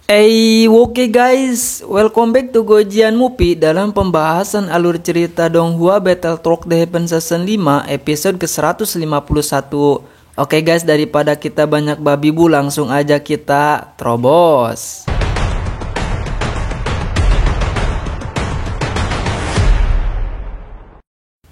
Oke guys, welcome back to Gojian Mupi dalam pembahasan alur cerita Donghua Battle Truck The Heaven Season 5 episode ke-151. Oke guys, daripada kita banyak babi bu, langsung aja kita terobos.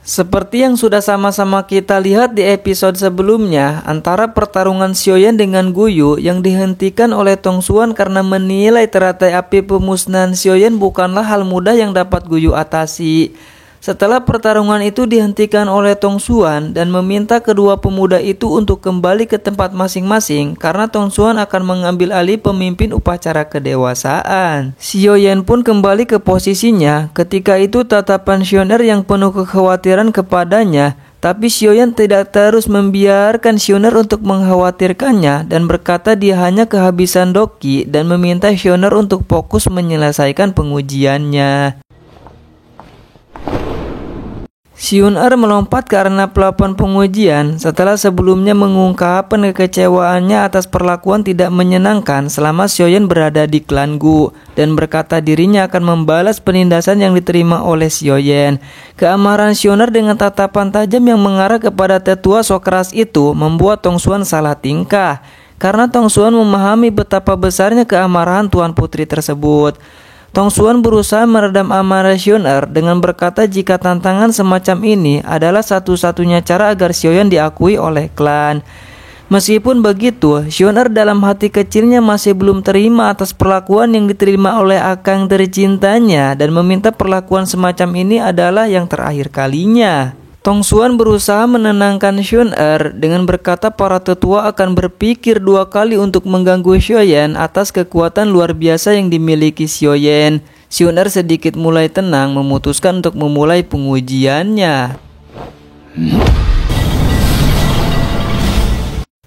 Seperti yang sudah sama-sama kita lihat di episode sebelumnya, antara pertarungan Xiaoyan dengan Guyu yang dihentikan oleh Tong Xuan karena menilai teratai api pemusnahan Xiaoyan bukanlah hal mudah yang dapat Guyu atasi. Setelah pertarungan itu dihentikan oleh Tong Xuan dan meminta kedua pemuda itu untuk kembali ke tempat masing-masing karena Tong Xuan akan mengambil alih pemimpin upacara kedewasaan. Xiaoyan pun kembali ke posisinya. Ketika itu tatapan Xioner yang penuh kekhawatiran kepadanya, tapi Xiaoyan tidak terus membiarkan Xioner untuk mengkhawatirkannya dan berkata dia hanya kehabisan doki dan meminta Xioner untuk fokus menyelesaikan pengujiannya. Xioner melompat karena pelafon pengujian setelah sebelumnya mengungkapkan kekecewaannya atas perlakuan tidak menyenangkan selama Xiaoyan berada di klan Gu dan berkata dirinya akan membalas penindasan yang diterima oleh Xiaoyan. Keamaran Xioner dengan tatapan tajam yang mengarah kepada tetua so keras itu membuat Tong Xuan salah tingkah karena Tong Xuan memahami betapa besarnya keamarahan Tuan Putri tersebut. Tong Xuan berusaha meredam amarah Xioner dengan berkata jika tantangan semacam ini adalah satu-satunya cara agar Xiaoyan diakui oleh klan. Meskipun begitu, Xioner dalam hati kecilnya masih belum terima atas perlakuan yang diterima oleh akang tercintanya dan meminta perlakuan semacam ini adalah yang terakhir kalinya. Tong Xuan berusaha menenangkan Xioner dengan berkata para tetua akan berpikir dua kali untuk mengganggu Xiaoyan atas kekuatan luar biasa yang dimiliki Xiaoyan. Xioner sedikit mulai tenang memutuskan untuk memulai pengujiannya.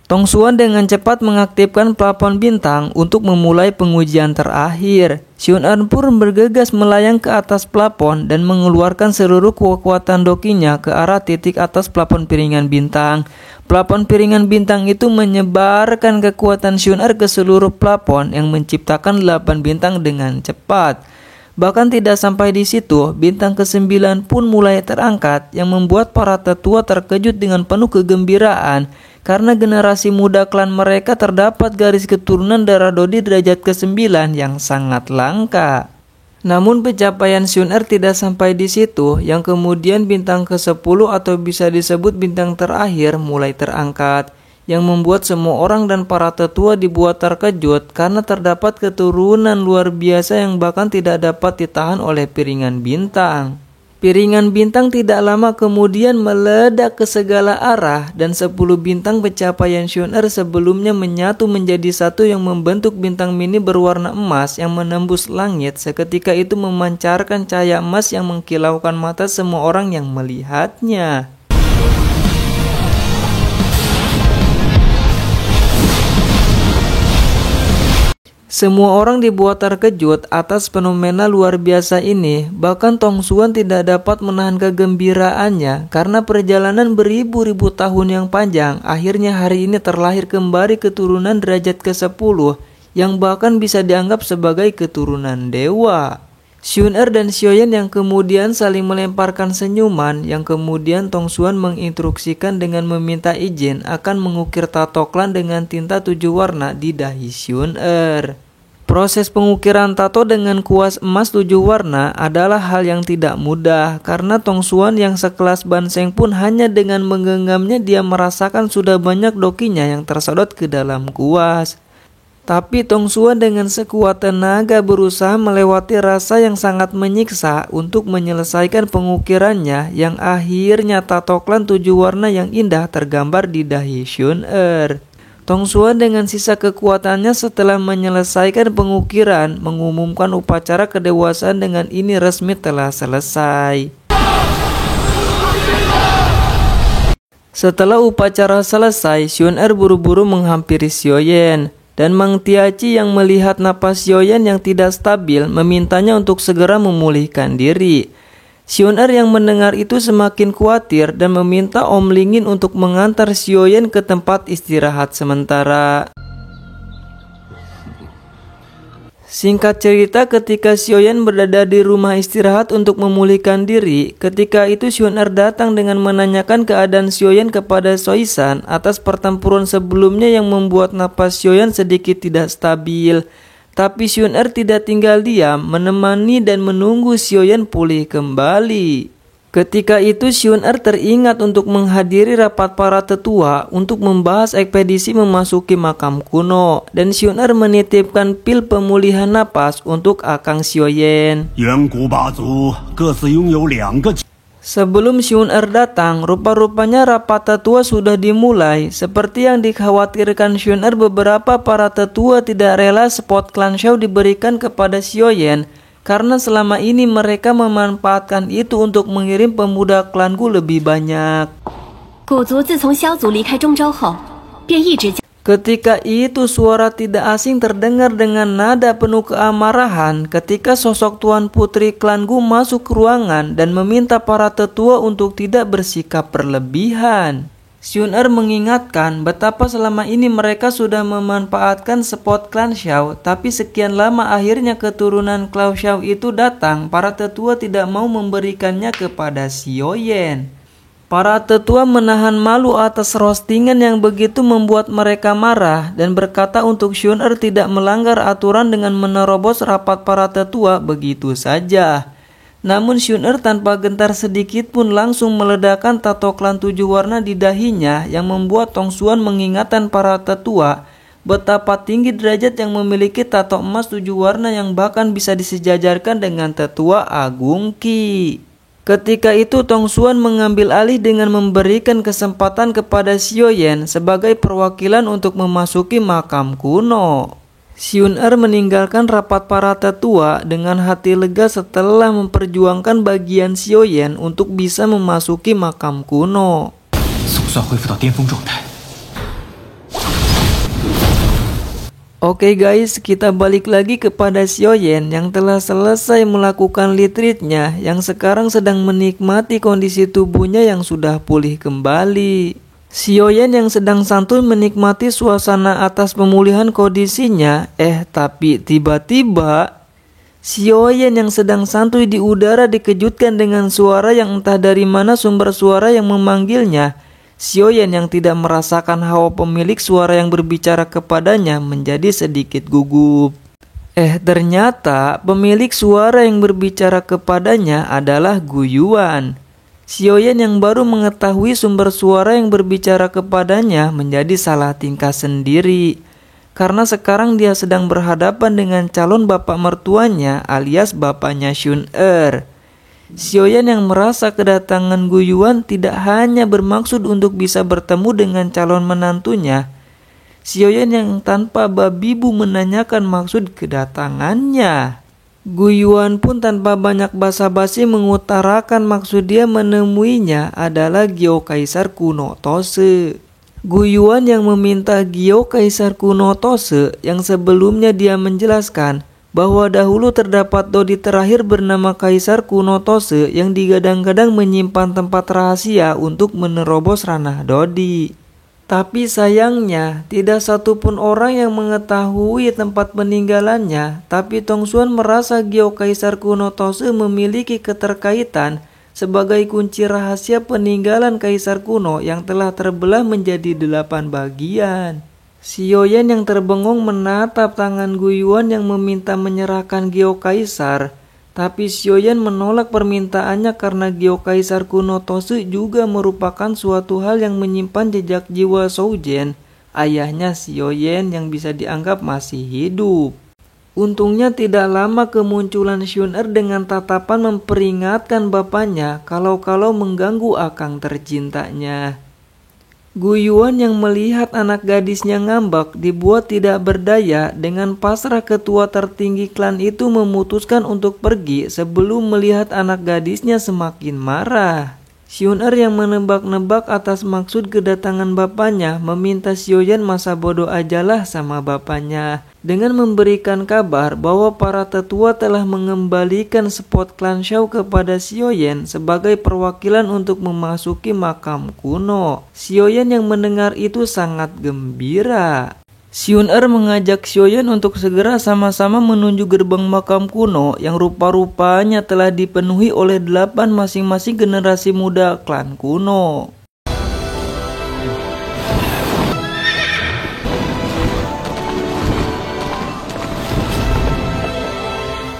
Tong Xuan dengan cepat mengaktifkan plafon bintang untuk memulai pengujian terakhir. Xioner pun bergegas melayang ke atas plafon dan mengeluarkan seluruh kekuatan dokinya ke arah titik atas plafon piringan bintang. Plafon piringan bintang itu menyebarkan kekuatan Xioner ke seluruh plafon yang menciptakan 8 bintang dengan cepat. Bahkan tidak sampai di situ, bintang ke-9 pun mulai terangkat yang membuat para tetua terkejut dengan penuh kegembiraan karena generasi muda klan mereka terdapat garis keturunan darah Dodi derajat ke-9 yang sangat langka. Namun pencapaian Xioner tidak sampai di situ, yang kemudian bintang ke-10 atau bisa disebut bintang terakhir mulai terangkat, yang membuat semua orang dan para tetua dibuat terkejut karena terdapat keturunan luar biasa yang bahkan tidak dapat ditahan oleh piringan bintang. Piringan bintang tidak lama kemudian meledak ke segala arah dan 10 bintang pencapaian Xioner sebelumnya menyatu menjadi satu yang membentuk bintang mini berwarna emas yang menembus langit seketika itu memancarkan cahaya emas yang mengkilaukan mata semua orang yang melihatnya. Semua orang dibuat terkejut atas fenomena luar biasa ini. Bahkan Tong Xuan tidak dapat menahan kegembiraannya karena perjalanan beribu-ribu tahun yang panjang. Akhirnya hari ini terlahir kembali keturunan derajat ke-10 yang bahkan bisa dianggap sebagai keturunan dewa. Xioner dan Xiaoyan yang kemudian saling melemparkan senyuman yang kemudian Tong Xuan menginstruksikan dengan meminta izin akan mengukir tato klan dengan tinta 7 warna di dahi Xioner. Proses pengukiran tato dengan kuas emas 7 warna adalah hal yang tidak mudah karena Tong Xuan yang sekelas Ban Sheng pun hanya dengan menggenggamnya dia merasakan sudah banyak dokinya yang tersedot ke dalam kuas. Tapi Tong Xuan dengan sekuat tenaga berusaha melewati rasa yang sangat menyiksa untuk menyelesaikan pengukirannya yang akhirnya tato klan 7 warna yang indah tergambar di dahi Xioner. Tong Xuan dengan sisa kekuatannya setelah menyelesaikan pengukiran mengumumkan upacara kedewasaan dengan ini resmi telah selesai. Setelah upacara selesai, Xioner buru-buru menghampiri Xiaoyan. Dan Mang Tiaci yang melihat napas Xiaoyan yang tidak stabil memintanya untuk segera memulihkan diri. Xioner yang mendengar itu semakin khawatir dan meminta Om Lingin untuk mengantar Xiaoyan ke tempat istirahat sementara. Singkat cerita, ketika Xiaoyan berada di rumah istirahat untuk memulihkan diri, ketika itu Xun datang dengan menanyakan keadaan Xiaoyan kepada Soisan atas pertempuran sebelumnya yang membuat napas Xiaoyan sedikit tidak stabil. Tapi Xun tidak tinggal diam, menemani dan menunggu Xiaoyan pulih kembali. Ketika itu Xun teringat untuk menghadiri rapat para tetua untuk membahas ekspedisi memasuki makam kuno, dan Xun menitipkan pil pemulihan napas untuk Akang Xiaoyan. Sebelum Xun datang, rupa-rupanya rapat tetua sudah dimulai. Seperti yang dikhawatirkan Xun, beberapa para tetua tidak rela spot klan Shao diberikan kepada Xiaoyan, karena selama ini mereka memanfaatkan itu untuk mengirim pemuda klan Gu lebih banyak. Ketika itu suara tidak asing terdengar dengan nada penuh keamarahan ketika sosok Tuan Putri klan Gu masuk ke ruangan dan meminta para tetua untuk tidak bersikap berlebihan. Xun mengingatkan betapa selama ini mereka sudah memanfaatkan spot klan Shao, tapi sekian lama akhirnya keturunan klan Shao itu datang, para tetua tidak mau memberikannya kepada Xiaoyan. Para tetua menahan malu atas roastingan yang begitu membuat mereka marah dan berkata untuk Xun tidak melanggar aturan dengan menerobos rapat para tetua begitu saja. Namun Xun tanpa gentar sedikit pun langsung meledakkan tato klan 7 warna di dahinya yang membuat Tong Xuan mengingatkan para tetua betapa tinggi derajat yang memiliki tato emas 7 warna yang bahkan bisa disejajarkan dengan tetua Agung Qi. Ketika itu Tong Xuan mengambil alih dengan memberikan kesempatan kepada Xiaoyan sebagai perwakilan untuk memasuki makam kuno. Xun meninggalkan rapat para tetua dengan hati lega setelah memperjuangkan bagian Xiaoyan untuk bisa memasuki makam kuno. Oke guys, kita balik lagi kepada Xiaoyan yang telah selesai melakukan retreatnya, yang sekarang sedang menikmati kondisi tubuhnya yang sudah pulih kembali. Xiaoyan yang sedang santuy menikmati suasana atas pemulihan kondisinya, tapi tiba-tiba Xiaoyan yang sedang santuy di udara dikejutkan dengan suara yang entah dari mana sumber suara yang memanggilnya. Xiaoyan yang tidak merasakan hawa pemilik suara yang berbicara kepadanya menjadi sedikit gugup. Ternyata pemilik suara yang berbicara kepadanya adalah Gu Yuan. Xiaoyan yang baru mengetahui sumber suara yang berbicara kepadanya menjadi salah tingkah sendiri, karena sekarang dia sedang berhadapan dengan calon bapak mertuanya alias bapaknya Xun. Xiaoyan yang merasa kedatangan Gu Yuan tidak hanya bermaksud untuk bisa bertemu dengan calon menantunya. Xiaoyan yang tanpa babi bu menanyakan maksud kedatangannya. Gu Yuan pun tanpa banyak basa-basi mengutarakan maksud dia menemuinya adalah Gyo Kaisar kuno Tose. Gu Yuan yang meminta Gyo Kaisar kuno Tose yang sebelumnya dia menjelaskan bahwa dahulu terdapat dodi terakhir bernama Kaisar kuno Tose yang digadang-gadang menyimpan tempat rahasia untuk menerobos ranah dodi. Tapi sayangnya, tidak satupun orang yang mengetahui tempat peninggalannya. Tapi Tong Xuan merasa Gyo Kaisar kuno Tose memiliki keterkaitan sebagai kunci rahasia peninggalan Kaisar kuno yang telah terbelah menjadi 8 bagian. Xiaoyan yang terbengong menatap tangan Gu Yuan yang meminta menyerahkan Gyo Kaisar. Tapi Xiaoyan menolak permintaannya karena Gyo Kaisar kuno Tose juga merupakan suatu hal yang menyimpan jejak jiwa Shoujen, ayahnya Xiaoyan yang bisa dianggap masih hidup. Untungnya tidak lama kemunculan Xun dengan tatapan memperingatkan bapaknya kalau-kalau mengganggu akang tercintanya. Gu Yuan yang melihat anak gadisnya ngambek dibuat tidak berdaya. Dengan pasrah, ketua tertinggi klan itu memutuskan untuk pergi sebelum melihat anak gadisnya semakin marah. Xun yang menebak-nebak atas maksud kedatangan bapaknya meminta Xiaoyan masa bodoh ajalah sama bapaknya dengan memberikan kabar bahwa para tetua telah mengembalikan spot klan Shao kepada Xiaoyan sebagai perwakilan untuk memasuki makam kuno. Xiaoyan yang mendengar itu sangat gembira. Xiun-er mengajak Xiaoyan untuk segera sama-sama menuju gerbang makam kuno yang rupa-rupanya telah dipenuhi oleh 8 masing-masing generasi muda klan kuno.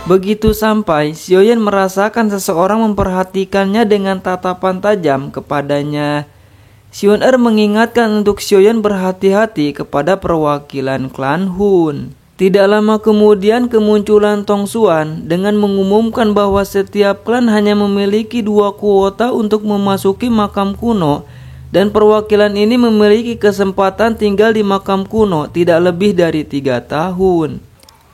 Begitu sampai, Xiaoyan merasakan seseorang memperhatikannya dengan tatapan tajam kepadanya. Xiun-er mengingatkan untuk Xiaoyan berhati-hati kepada perwakilan klan Hun. Tidak lama kemudian kemunculan Tong Xuan dengan mengumumkan bahwa setiap klan hanya memiliki 2 kuota untuk memasuki makam kuno, dan perwakilan ini memiliki kesempatan tinggal di makam kuno tidak lebih dari 3 tahun.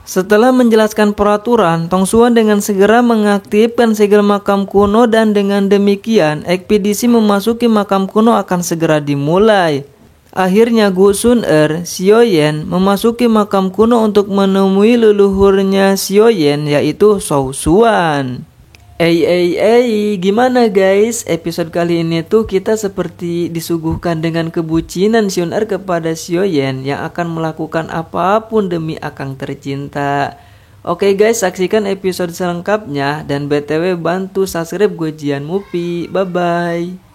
Setelah menjelaskan peraturan, Tong Xuan dengan segera mengaktifkan segel makam kuno dan dengan demikian ekspedisi memasuki makam kuno akan segera dimulai. Akhirnya Gu Sun-er, Xiaoyan, memasuki makam kuno untuk menemui leluhurnya Xiaoyan yaitu Shou Xuan. Gimana guys? Episode kali ini tuh kita seperti disuguhkan dengan kebucinan Xiun-er kepada Xiaoyan yang akan melakukan apapun demi akang tercinta. Oke guys, saksikan episode selengkapnya dan BTW bantu subscribe Gojian Movie. Bye bye.